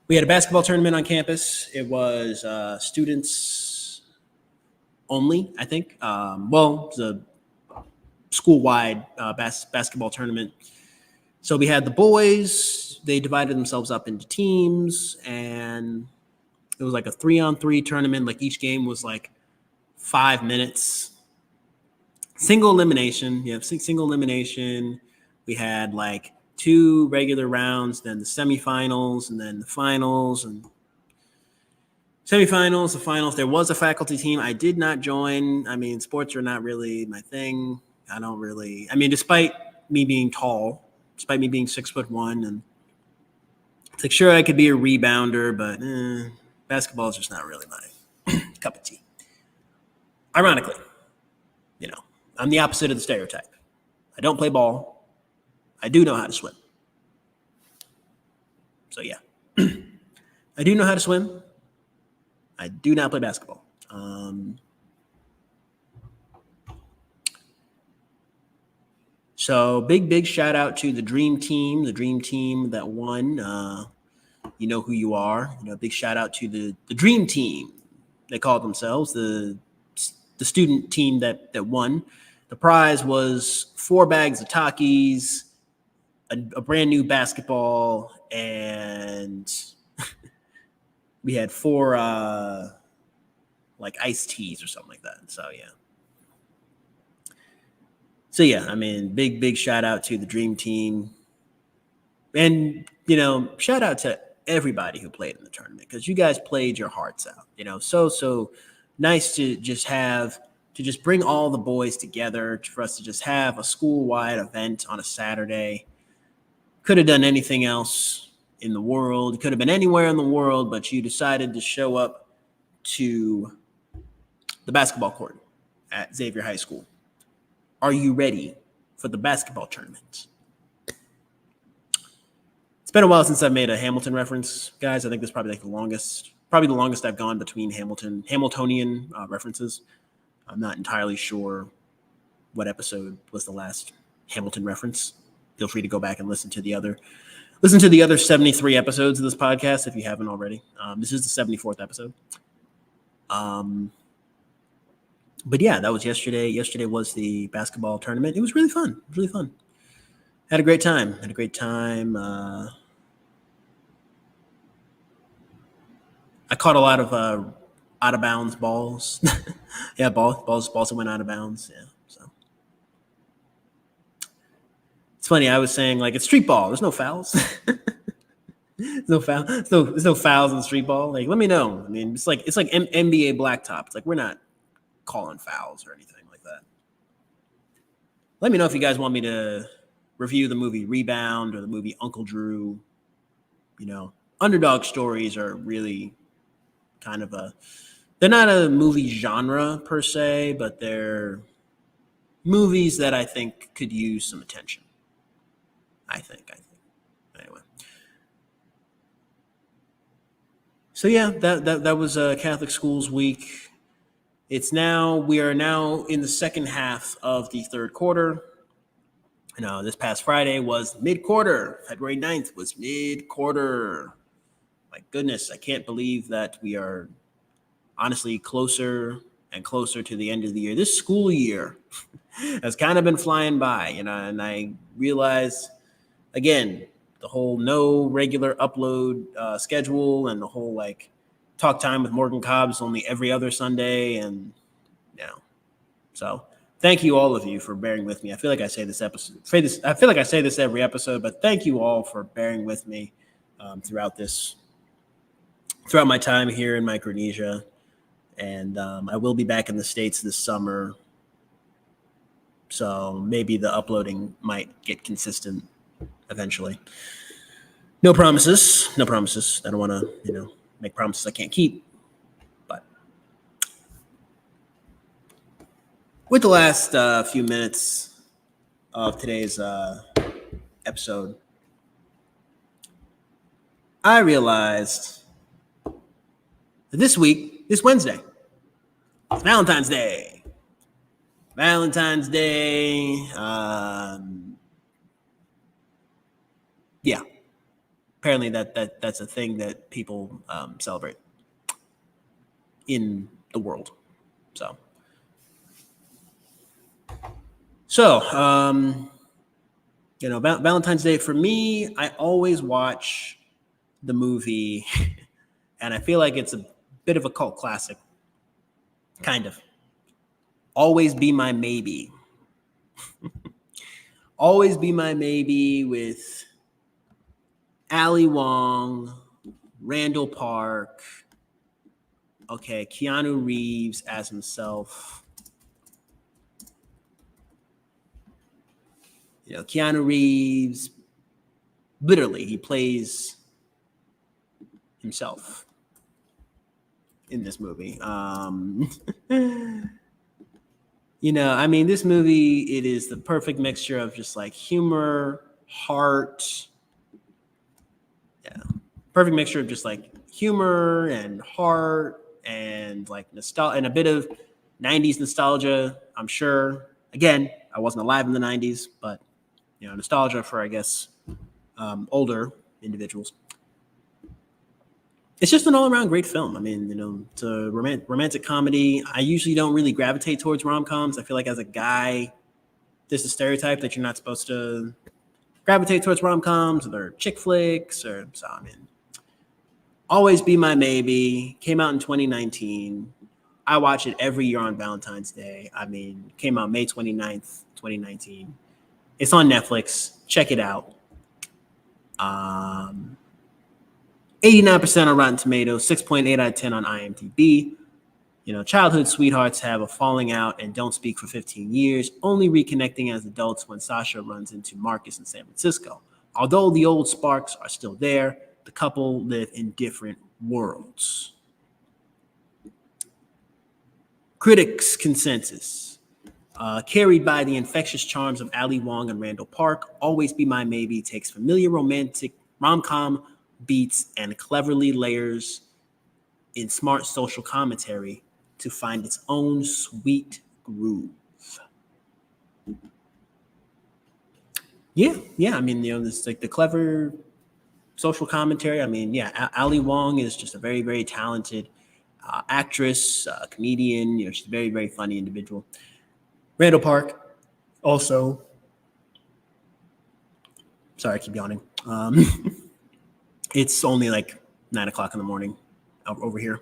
We had a basketball tournament on campus. It was students only, I think. Well, it was a school-wide basketball tournament. So we had the boys. They divided themselves up into teams, and it was like a 3-on-3 tournament. Like each game was like 5 minutes. Single elimination. Yeah, single elimination. We had like 2 regular rounds, then the semifinals, and then the finals, and semifinals, the finals. There was a faculty team. I did not join. I mean, sports are not really my thing. Despite me being tall, despite me being 6'1", and it's like, sure, I could be a rebounder, but basketball is just not really my cup of tea. Ironically, I'm the opposite of the stereotype. I don't play ball. I do know how to swim. So yeah, I do know how to swim. I do not play basketball. So big shout out to the dream team that won. You know who you are. Big shout out to the dream team. They called themselves the student team that won. The prize was 4 bags of Takis, a brand new basketball, and we had 4 like iced teas or something like that. So yeah, I mean, big shout out to the dream team, and shout out to everybody who played in the tournament, because you guys played your hearts out. So nice to just bring all the boys together, for us to just have a school-wide event on a Saturday. Could have done anything else in the world. It could have been anywhere in the world, but you decided to show up to the basketball court at Xavier High School. Are you ready for the basketball tournament? It's been a while since I've made a Hamilton reference, guys. I think this is probably like the longest I've gone between Hamiltonian references. I'm not entirely sure what episode was the last Hamilton reference. Feel free to go back and listen to the other 73 episodes of this podcast if you haven't already. This is the 74th episode. But yeah, that was yesterday. Yesterday was the basketball tournament. It was really fun. Had a great time. I caught a lot of out of bounds balls. Yeah, balls that went out of bounds. Yeah, so it's funny. I was saying, like, it's street ball. There's no fouls. There's no fouls in street ball. Like, let me know. I mean, it's like NBA blacktop. It's like, we're not calling fouls or anything like that. Let me know if you guys want me to review the movie Rebound or the movie Uncle Drew. Underdog stories are really kind of they're not a movie genre per se, but they're movies that I think could use some attention. I think. Anyway. So yeah, that was Catholic Schools Week. We are now in the second half of the third quarter. This past Friday was mid-quarter. February 9th was mid-quarter. My goodness, I can't believe that we are honestly closer and closer to the end of the year. This school year has kind of been flying by, and I realize, again, the whole no regular upload schedule and the whole like talk time with Morgan Cobbs only every other Sunday. And, so thank you all of you for bearing with me. I feel like I say this every episode, but thank you all for bearing with me throughout my time here in Micronesia. And I will be back in the States this summer. So maybe the uploading might get consistent eventually. No promises. I don't want to, make promises I can't keep. But with the last few minutes of today's episode, I realized that this Wednesday, it's Valentine's Day. Yeah. Apparently that's a thing that people celebrate in the world. So, Valentine's Day for me, I always watch the movie, and I feel like it's a bit of a cult classic, kind of. Always Be My Maybe. Always Be My Maybe with Ali Wong, Randall Park, Keanu Reeves as himself. Keanu Reeves, literally, he plays himself in this movie. This movie, it is the perfect mixture of just like humor, heart. Yeah. Perfect mixture of just like humor and heart and like nostalgia and a bit of 90s nostalgia, I'm sure. Again, I wasn't alive in the 90s, but nostalgia for, I guess, older individuals. It's just an all-around great film. It's a romantic comedy. I usually don't really gravitate towards rom-coms. I feel like as a guy, there's a stereotype that you're not supposed to gravitate towards rom-coms or they're chick flicks Always Be My Maybe came out in 2019. I watch it every year on Valentine's Day. Came out May 29th, 2019. It's on Netflix. Check it out. 89% on Rotten Tomatoes, 6.8 out of 10 on IMDb. Childhood sweethearts have a falling out and don't speak for 15 years, only reconnecting as adults when Sasha runs into Marcus in San Francisco. Although the old sparks are still there, the couple live in different worlds. Critics' consensus. Carried by the infectious charms of Ali Wong and Randall Park, Always Be My Maybe takes familiar romantic rom-com beats and cleverly layers in smart social commentary to find its own sweet groove. Yeah. This like the clever social commentary. Ali Wong is just a very, very talented actress, comedian. She's a very, very funny individual. Randall Park, also. Sorry, I keep yawning. It's only like 9 o'clock in the morning over here.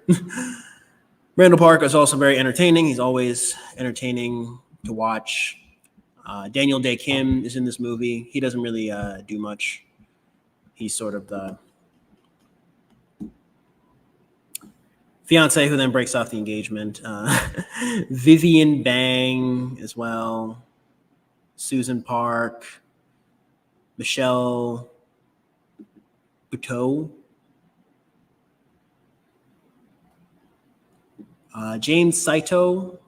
Randall Park is also very entertaining. He's always entertaining to watch. Daniel Day Kim is in this movie. He doesn't really do much. He's sort of the fiance who then breaks off the engagement. Vivian Bang as well. Susan Park. Michelle Buteau. James Saito.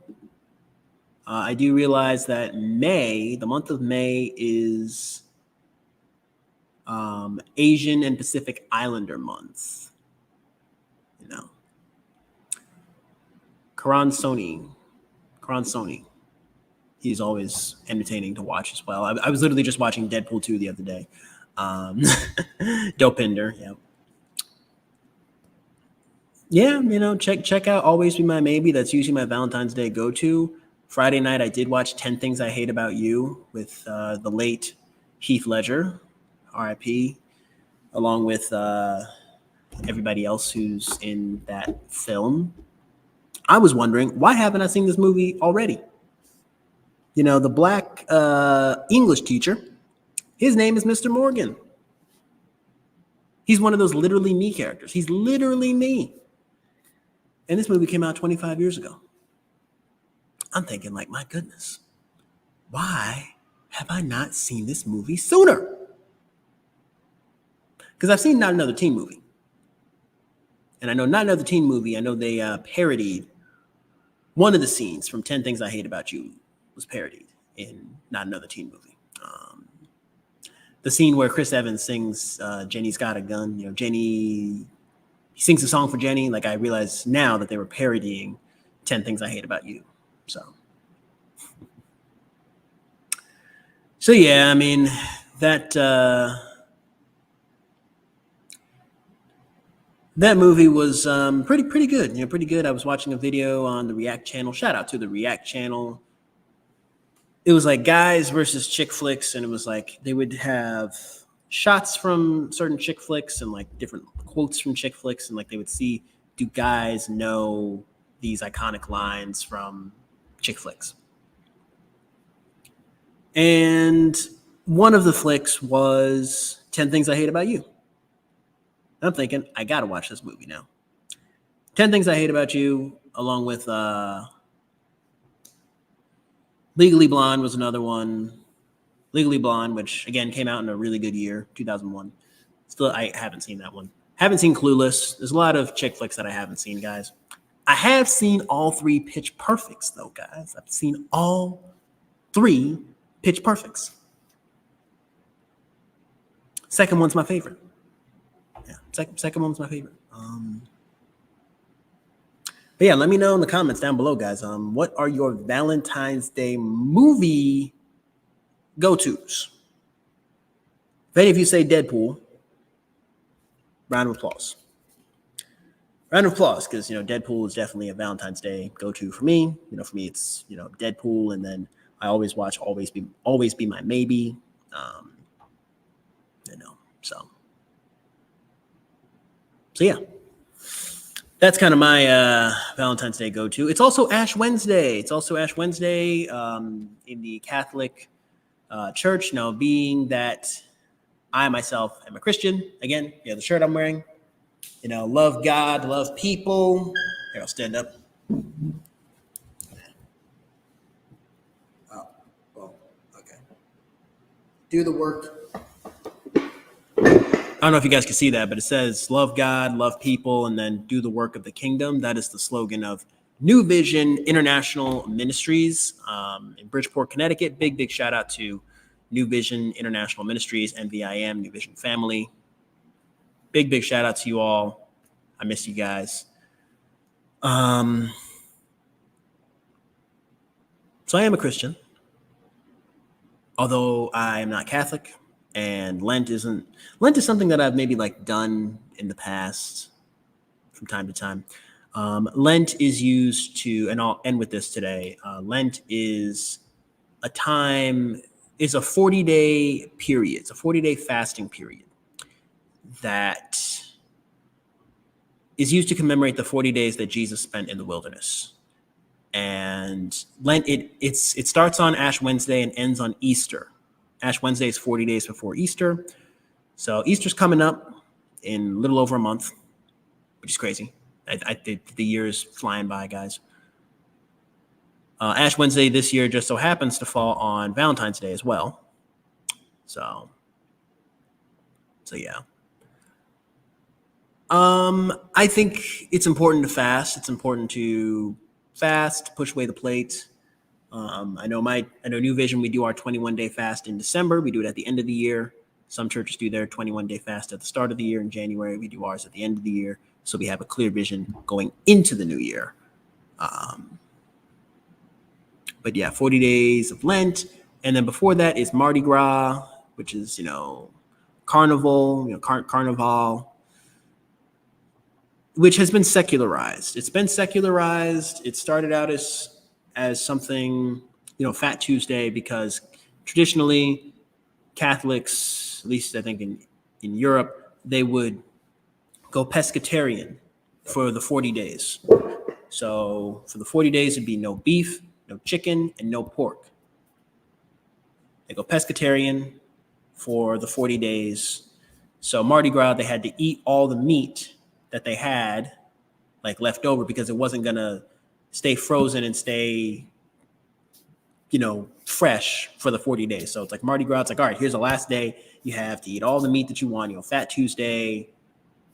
I do realize that the month of May, is Asian and Pacific Islander month. Karan Soni. He's always entertaining to watch as well. I was literally just watching Deadpool 2 the other day. Dopinder, yeah. Yeah, check out Always Be My Maybe. That's usually my Valentine's Day go-to. Friday night, I did watch 10 Things I Hate About You with the late Heath Ledger, R.I.P., along with everybody else who's in that film. I was wondering, why haven't I seen this movie already? The black English teacher, his name is Mr. Morgan. He's one of those literally me characters. He's literally me. And this movie came out 25 years ago. I'm thinking, like, my goodness, why have I not seen this movie sooner? Because I've seen Not Another Teen Movie. And I know Not Another Teen Movie, I know they parodied one of the scenes from 10 Things I Hate About You was parodied in Not Another Teen Movie. The scene where Chris Evans sings Jenny's Got a Gun. Jenny, he sings a song for Jenny. Like, I realize now that they were parodying 10 Things I Hate About You. So yeah, I mean, that movie was pretty good. Pretty good. I was watching a video on the React channel. Shout out to the React channel. It was like guys versus chick flicks, and it was like they would have shots from certain chick flicks and like different quotes from chick flicks, and like they would see, do guys know these iconic lines from chick flicks? And one of the flicks was 10 Things I Hate About You. I'm thinking, I gotta watch this movie now. 10 Things I Hate About You, along with Legally Blonde was another one. Legally Blonde, which again came out in a really good year, 2001. Still, I haven't seen that one. Haven't seen Clueless. There's a lot of chick flicks that I haven't seen, guys. I have seen all 3 Pitch Perfects, though, guys. I've seen all 3 Pitch Perfects. Second one's my favorite. Yeah, second one's my favorite. But yeah, let me know in the comments down below, guys. What are your Valentine's Day movie go-tos? If any of you say Deadpool, round of applause. Round of applause, because Deadpool is definitely a Valentine's Day go-to for me. For me, it's Deadpool, and then I always watch Always Be My Maybe. So yeah. That's kind of my Valentine's Day go-to. It's also Ash Wednesday. In the Catholic Church. Now, being that I myself am a Christian, again, the shirt I'm wearing, love God, love people. Here, I'll stand up. Oh, well, okay. Do the work. I don't know if you guys can see that, but it says love God, love people, and then do the work of the kingdom. That is the slogan of New Vision International Ministries in Bridgeport, Connecticut. Big shout out to New Vision International Ministries, NVIM, New Vision family. Big shout out to you all. I miss you guys. So I am a Christian, although I am not Catholic. And Lent is something that I've maybe done in the past from time to time. Lent is used to, and I'll end with this today. Lent is a 40-day period. It's a 40-day fasting period that is used to commemorate the 40 days that Jesus spent in the wilderness. And Lent, it starts on Ash Wednesday and ends on Easter. Ash Wednesday is 40 days before Easter. So Easter's coming up in a little over a month, which is crazy. The year is flying by, guys. Ash Wednesday this year just so happens to fall on Valentine's Day as well. So yeah. I think it's important to fast. It's important to fast, push away the plate. I know New Vision, we do our 21-day fast in December. We do it at the end of the year. Some churches do their 21-day fast at the start of the year in January. We do ours at the end of the year. So we have a clear vision going into the new year. But yeah, 40 days of Lent. And then before that is Mardi Gras, which is, Carnival, Carnival, which has been secularized. It's been secularized. It started out as something, Fat Tuesday, because traditionally Catholics, at least I think in Europe, they would go pescatarian for the 40 days. So for the 40 days, it'd be no beef, no chicken, and no pork. They go pescatarian for the 40 days. So Mardi Gras, they had to eat all the meat that they had, like, left over, because it wasn't going to stay frozen and stay, fresh for the 40 days. So it's like Mardi Gras. It's like, all right, here's the last day. You have to eat all the meat that you want, Fat Tuesday,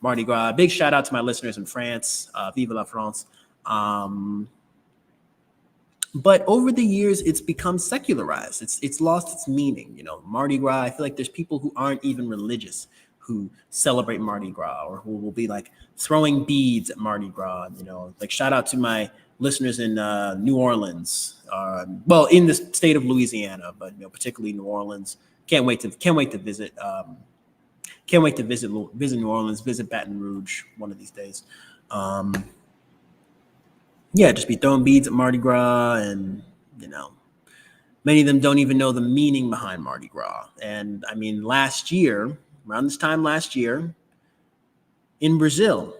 Mardi Gras. Big shout out to my listeners in France. Vive la France. But over the years, it's become secularized. It's lost its meaning. Mardi Gras, I feel like there's people who aren't even religious who celebrate Mardi Gras, or who will be like throwing beads at Mardi Gras. Like, shout out to my listeners in New Orleans, in the state of Louisiana, but particularly New Orleans. Can't wait to visit. Can't wait to visit New Orleans, visit Baton Rouge one of these days. Just be throwing beads at Mardi Gras, and many of them don't even know the meaning behind Mardi Gras. And I mean, around this time last year, in Brazil,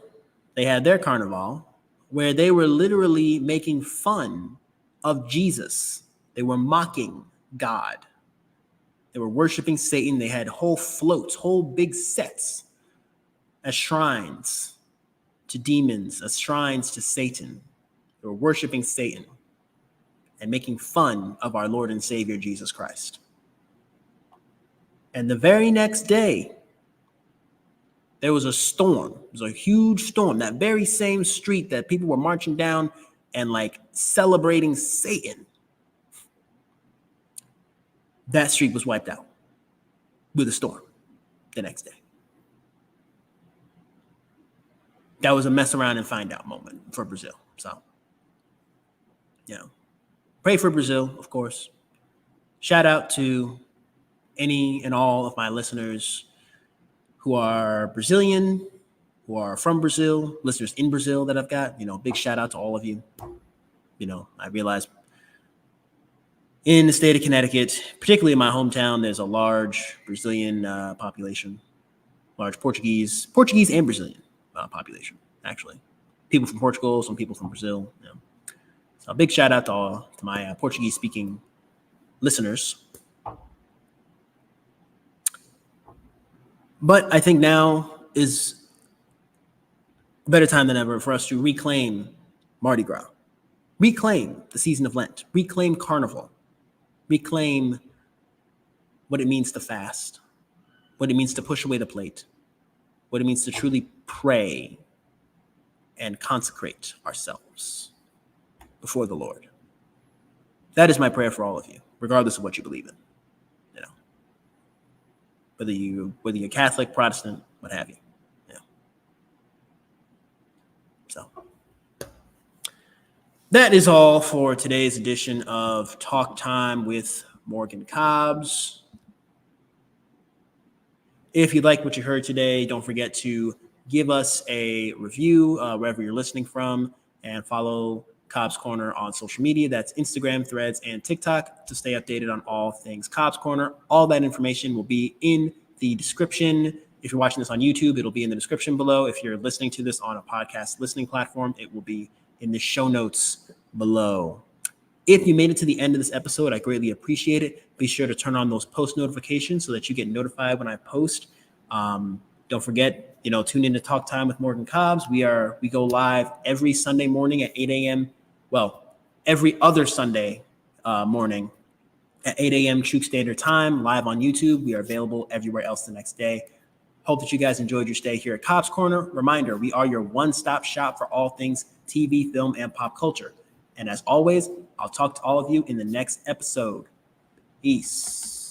they had their carnival where they were literally making fun of Jesus. They were mocking God. They were worshiping Satan. They had whole floats, whole big sets as shrines to demons, as shrines to Satan. They were worshiping Satan and making fun of our Lord and Savior, Jesus Christ. And the very next day, there was a storm. It was a huge storm. That very same street that people were marching down and like celebrating Satan, that street was wiped out with a storm the next day. That was a mess around and find out moment for Brazil. So, pray for Brazil, of course. Shout out to any and all of my listeners who are Brazilian, who are from Brazil, listeners in Brazil that I've got. Big shout out to all of you. I realize in the state of Connecticut, particularly in my hometown, there's a large Brazilian population, large Portuguese and Brazilian population, actually. People from Portugal, some people from Brazil. So a big shout out to my Portuguese-speaking listeners. But I think now is a better time than ever for us to reclaim Mardi Gras, reclaim the season of Lent, reclaim Carnival, reclaim what it means to fast, what it means to push away the plate, what it means to truly pray and consecrate ourselves before the Lord. That is my prayer for all of you, regardless of what you believe in. Whether you're Catholic, Protestant, what have you. So that is all for today's edition of Talk Time with Morgan Cobbs. If you like what you heard today, don't forget to give us a review wherever you're listening from, and follow Cobbs Corner on social media. That's Instagram, Threads, and TikTok to stay updated on all things Cobbs Corner. All that information will be in the description. If you're watching this on YouTube, it'll be in the description below. If you're listening to this on a podcast listening platform, it will be in the show notes below. If you made it to the end of this episode, I greatly appreciate it. Be sure to turn on those post notifications so that you get notified when I post. Don't forget, tune in to Talk Time with Morgan Cobbs. We go live every Sunday morning at 8 a.m. Well, every other Sunday morning at 8 a.m. True Standard Time, live on YouTube. We are available everywhere else the next day. Hope that you guys enjoyed your stay here at Cobbs Corner. Reminder, we are your one-stop shop for all things TV, film, and pop culture. And as always, I'll talk to all of you in the next episode. Peace.